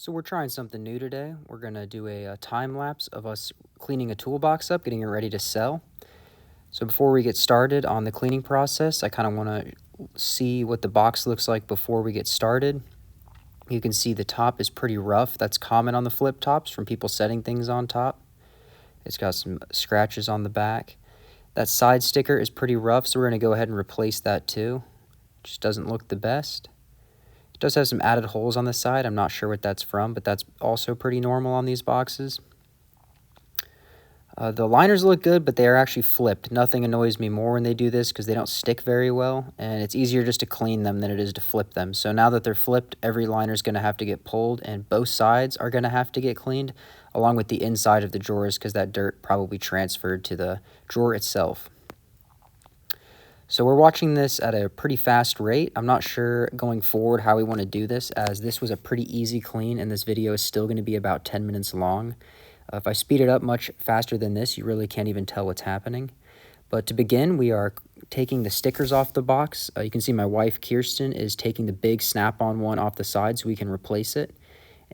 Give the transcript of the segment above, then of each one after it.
So we're trying something new today. We're going to do a time lapse of us cleaning a toolbox up, getting it ready to sell. So before we get started on the cleaning process, I kind of want to see what the box looks like before we get started. You can see the top is pretty rough. That's common on the flip tops from people setting things on top. It's got some scratches on the back. That side sticker is pretty rough, so we're going to go ahead and replace that too. Just doesn't look the best. It does have some added holes on the side. I'm not sure what that's from, but that's also pretty normal on these boxes. The liners look good, but they are actually flipped. Nothing annoys me more when they do this because they don't stick very well, and it's easier just to clean them than it is to flip them. So now that they're flipped, every liner is going to have to get pulled, and both sides are going to have to get cleaned, along with the inside of the drawers because that dirt probably transferred to the drawer itself. So we're watching this at a pretty fast rate. I'm not sure going forward how we want to do this, as this was a pretty easy clean, and this video is still going to be about 10 minutes long. If I speed it up much faster than this, you really can't even tell what's happening. But to begin, we are taking the stickers off the box. You can see my wife, Kirsten, is taking the big Snap-on one off the side so we can replace it.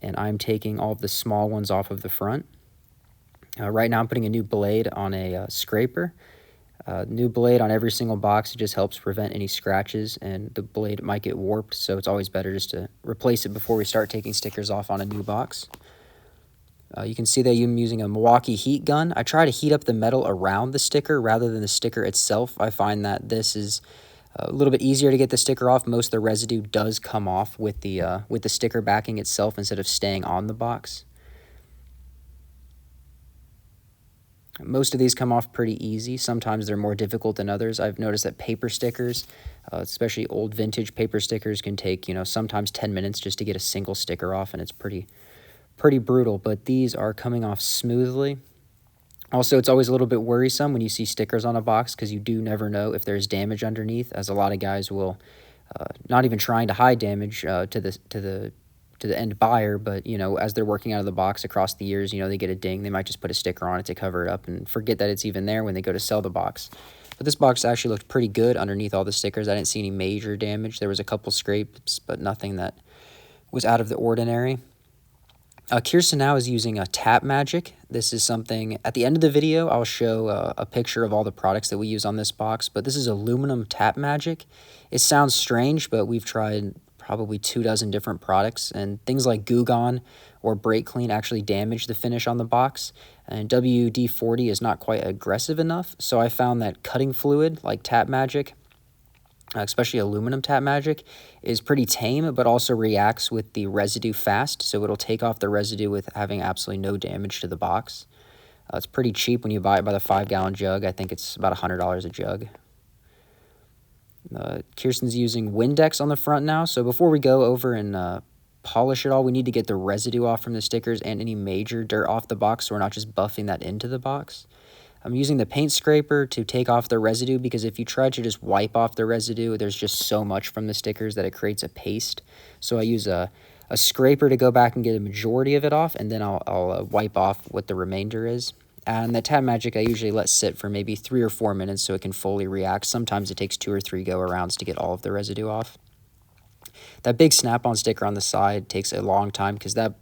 And I'm taking all of the small ones off of the front. Right now I'm putting a new blade on a scraper. New blade on every single box. It just helps prevent any scratches, and the blade might get warped, so it's always better just to replace it before we start taking stickers off on a new box. You can see that I'm using a Milwaukee heat gun. I try to heat up the metal around the sticker rather than the sticker itself. I find that this is a little bit easier to get the sticker off. Most of the residue does come off with the sticker backing itself instead of staying on the box. Most of these come off pretty easy. Sometimes they're more difficult than others. I've noticed that paper stickers, especially old vintage paper stickers, can take, sometimes 10 minutes just to get a single sticker off, and it's pretty brutal, but these are coming off smoothly. Also, it's always a little bit worrisome when you see stickers on a box because you do never know if there's damage underneath, as a lot of guys will, not even trying to hide damage to the end buyer, but as they're working out of the box across the years, they get a ding. They might just put a sticker on it to cover it up and forget that it's even there when they go to sell the box. But this box actually looked pretty good underneath all the stickers. I didn't see any major damage. There was a couple scrapes, but nothing that was out of the ordinary. Kirsten now is using a Tap Magic. This is something, at the end of the video, I'll show a picture of all the products that we use on this box, but this is aluminum Tap Magic. It sounds strange, but we've tried probably 24 different products, and things like Goo Gone or Brake Clean actually damage the finish on the box, and WD-40 is not quite aggressive enough, so I found that cutting fluid like Tap Magic, especially aluminum Tap Magic, is pretty tame, but also reacts with the residue fast, so it'll take off the residue with having absolutely no damage to the box. It's pretty cheap when you buy it by the 5-gallon jug. I think it's about $100 a jug. Kirsten's using Windex on the front now, so before we go over and polish it all, we need to get the residue off from the stickers and any major dirt off the box so we're not just buffing that into the box. I'm using the paint scraper to take off the residue because if you try to just wipe off the residue, there's just so much from the stickers that it creates a paste. So I use a scraper to go back and get a majority of it off, and then I'll wipe off what the remainder is. And the Tap Magic I usually let sit for maybe 3 or 4 minutes so it can fully react. Sometimes it takes 2 or 3 go-arounds to get all of the residue off. That big Snap-on sticker on the side takes a long time because that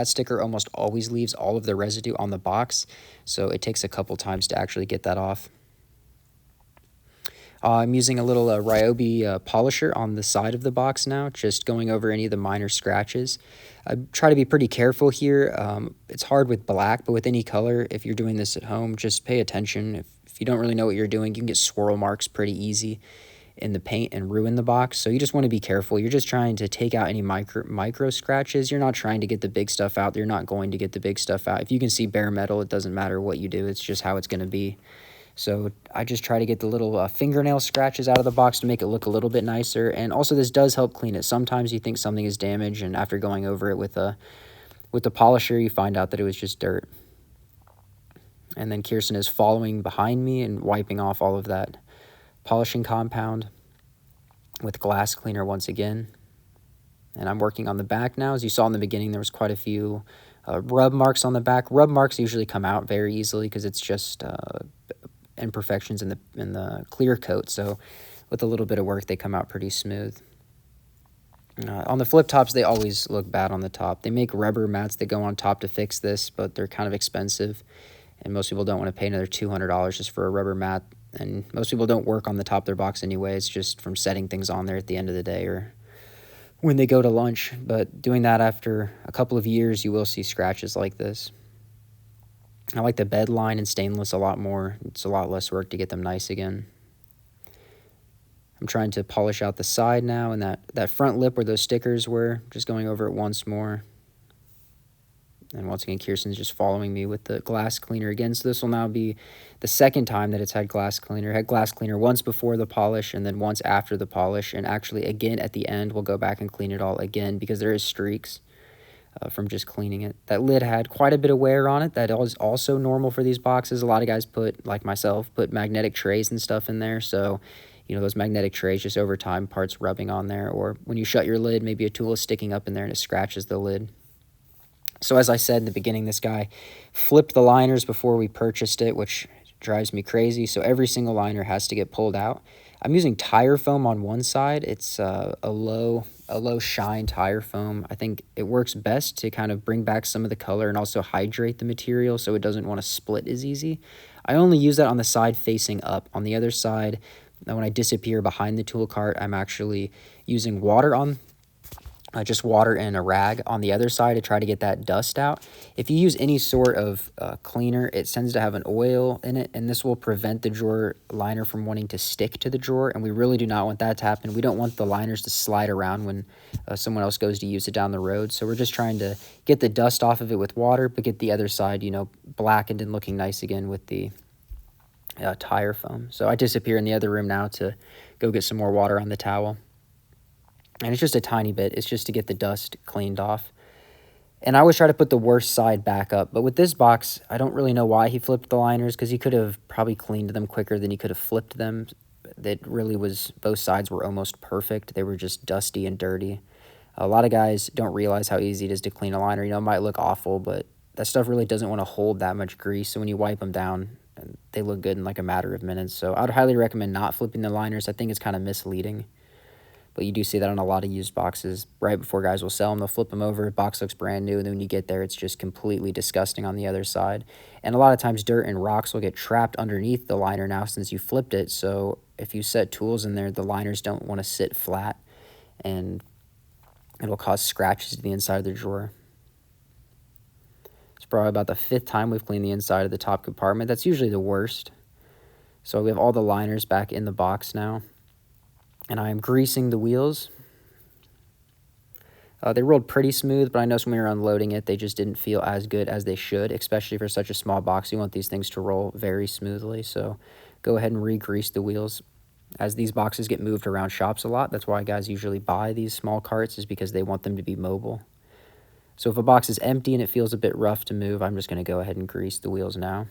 sticker almost always leaves all of the residue on the box, so it takes a couple times to actually get that off. I'm using a little Ryobi polisher on the side of the box now, just going over any of the minor scratches. I try to be pretty careful here. It's hard with black, but with any color, if you're doing this at home, just pay attention. If you don't really know what you're doing, you can get swirl marks pretty easy in the paint and ruin the box, so you just want to be careful. You're just trying to take out any micro scratches. You're not trying to get the big stuff out. You're not going to get the big stuff out. If you can see bare metal, it doesn't matter what you do. It's just how it's going to be. So I just try to get the little fingernail scratches out of the box to make it look a little bit nicer, and also this does help clean it. Sometimes you think something is damaged, and after going over it with the polisher, you find out that it was just dirt. And then Kirsten is following behind me and wiping off all of that polishing compound with glass cleaner once again. And I'm working on the back now. As you saw in the beginning, there was quite a few rub marks on the back. Rub marks usually come out very easily because it's just imperfections in the clear coat. So with a little bit of work, they come out pretty smooth. On the flip tops, they always look bad on the top. They make rubber mats that go on top to fix this, but they're kind of expensive, and most people don't want to pay another $200 just for a rubber mat. And most people don't work on the top of their box anyway. It's just from setting things on there at the end of the day or when they go to lunch. But doing that after a couple of years, you will see scratches like this. I like the bed line and stainless a lot more. It's a lot less work to get them nice again. I'm trying to polish out the side now, and that front lip where those stickers were, just going over it once more. And once again, Kirsten's just following me with the glass cleaner again. So this will now be the second time that it's had glass cleaner. It had glass cleaner once before the polish and then once after the polish. And actually, again, at the end, we'll go back and clean it all again because there is streaks from just cleaning it. That lid had quite a bit of wear on it. That is also normal for these boxes. A lot of guys put, like myself, put magnetic trays and stuff in there. So those magnetic trays, just over time, parts rubbing on there. Or when you shut your lid, maybe a tool is sticking up in there and it scratches the lid. So as I said in the beginning, this guy flipped the liners before we purchased it, which drives me crazy. So every single liner has to get pulled out. I'm using tire foam on one side. It's a low shine tire foam. I think it works best to kind of bring back some of the color and also hydrate the material so it doesn't want to split as easy. I only use that on the side facing up. On the other side, when I disappear behind the tool cart, I'm actually using water on just water and a rag on the other side to try to get that dust out. If you use any sort of cleaner, it tends to have an oil in it, and this will prevent the drawer liner from wanting to stick to the drawer, and we really do not want that to happen. We don't want the liners to slide around when someone else goes to use it down the road. So we're just trying to get the dust off of it with water, but get the other side, blackened and looking nice again with the tire foam. So I disappear in the other room now to go get some more water on the towel. And it's just a tiny bit. It's just to get the dust cleaned off. And I always try to put the worst side back up. But with this box, I don't really know why he flipped the liners, because he could have probably cleaned them quicker than he could have flipped them. That really was, both sides were almost perfect. They were just dusty and dirty. A lot of guys don't realize how easy it is to clean a liner. It might look awful, but that stuff really doesn't want to hold that much grease. So when you wipe them down, they look good in like a matter of minutes. So I would highly recommend not flipping the liners. I think it's kind of misleading. But you do see that on a lot of used boxes. Right before guys will sell them, they'll flip them over. The box looks brand new, and then when you get there, it's just completely disgusting on the other side. And a lot of times, dirt and rocks will get trapped underneath the liner now since you flipped it. So if you set tools in there, the liners don't want to sit flat, and it will cause scratches to the inside of the drawer. It's probably about the 5th time we've cleaned the inside of the top compartment. That's usually the worst. So we have all the liners back in the box now. And I am greasing the wheels. They rolled pretty smooth, but I noticed when we were unloading it, they just didn't feel as good as they should, especially for such a small box. You want these things to roll very smoothly, so go ahead and re-grease the wheels. As these boxes get moved around shops a lot, that's why guys usually buy these small carts, is because they want them to be mobile. So if a box is empty and it feels a bit rough to move, I'm just going to go ahead and grease the wheels now.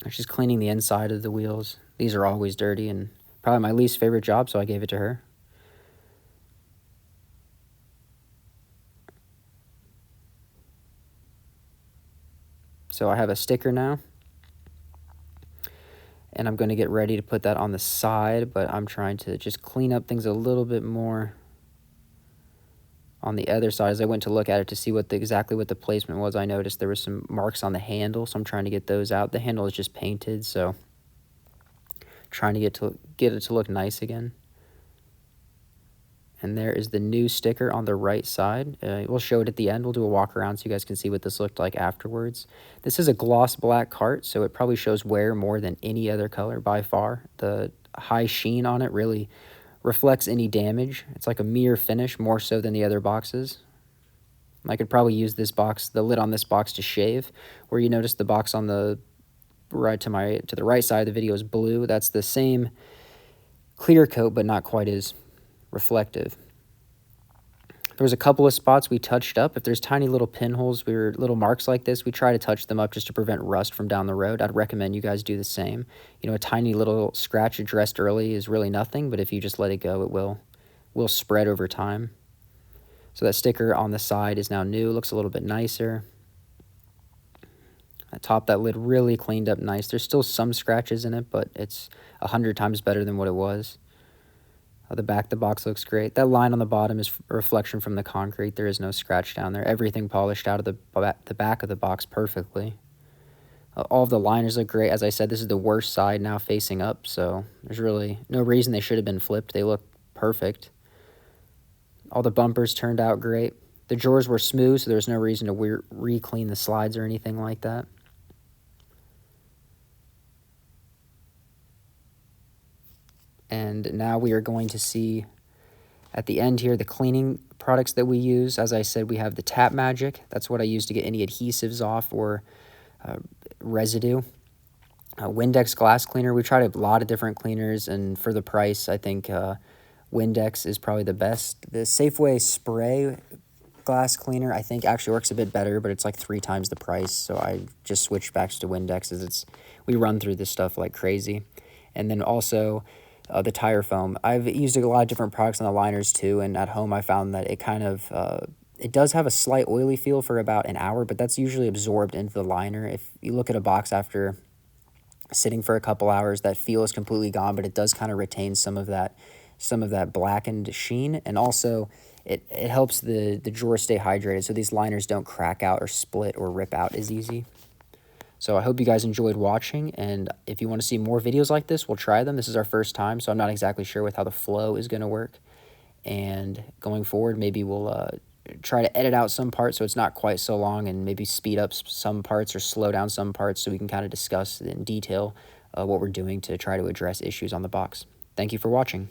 I'm just cleaning the inside of the wheels. These are always dirty and probably my least favorite job, so I gave it to her. So I have a sticker now, and I'm going to get ready to put that on the side, but I'm trying to just clean up things a little bit more on the other side. As I went to look at it to see exactly what the placement was, I noticed there were some marks on the handle, so I'm trying to get those out. The handle is just painted, so trying to get it to look nice again. And there is the new sticker on the right side. We'll show it at the end. We'll do a walk around so you guys can see what this looked like afterwards. This is a gloss black cart, so it probably shows wear more than any other color by far. The high sheen on it really reflects any damage. It's like a mirror finish more so than the other boxes. I could probably use this box, the lid on this box, to shave. Where you notice the box on the right to the right side of the video is blue. That's the same clear coat, but not quite as reflective. There was a couple of spots we touched up. If there's tiny little pinholes or little marks like this, we try to touch them up just to prevent rust from down the road. I'd recommend you guys do the same. A tiny little scratch addressed early is really nothing, but if you just let it go, it will spread over time. So that sticker on the side is now new. Looks a little bit nicer. I topped that lid really cleaned up nice. There's still some scratches in it, but it's 100 times better than what it was. The back of the box looks great. That line on the bottom is a reflection from the concrete. There is no scratch down there. Everything polished out of the back of the box perfectly. All of the liners look great. As I said, this is the worst side now facing up, so there's really no reason they should have been flipped. They look perfect. All the bumpers turned out great. The drawers were smooth, so there's no reason to re-clean the slides or anything like that. And now we are going to see at the end here the cleaning products that we use. As I said, we have the Tap Magic. That's what I use to get any adhesives off or residue. Windex glass cleaner. We tried a lot of different cleaners, and for the price, I think Windex is probably the best. The Safeway spray glass cleaner, I think, actually works a bit better, but it's like 3 times the price, so I just switched back to Windex as we run through this stuff like crazy. And then also the tire foam. I've used a lot of different products on the liners too, and at home I found that it kind of it does have a slight oily feel for about an hour, but that's usually absorbed into the liner. If you look at a box after sitting for a couple hours, that feel is completely gone, but it does kind of retain some of that blackened sheen, and also it helps the drawer stay hydrated, so these liners don't crack out or split or rip out as easy. So I hope you guys enjoyed watching, and if you want to see more videos like this, we'll try them. This is our first time, so I'm not exactly sure with how the flow is going to work, and going forward, maybe we'll try to edit out some parts so it's not quite so long, and maybe speed up some parts or slow down some parts so we can kind of discuss in detail what we're doing to try to address issues on the box. Thank you for watching.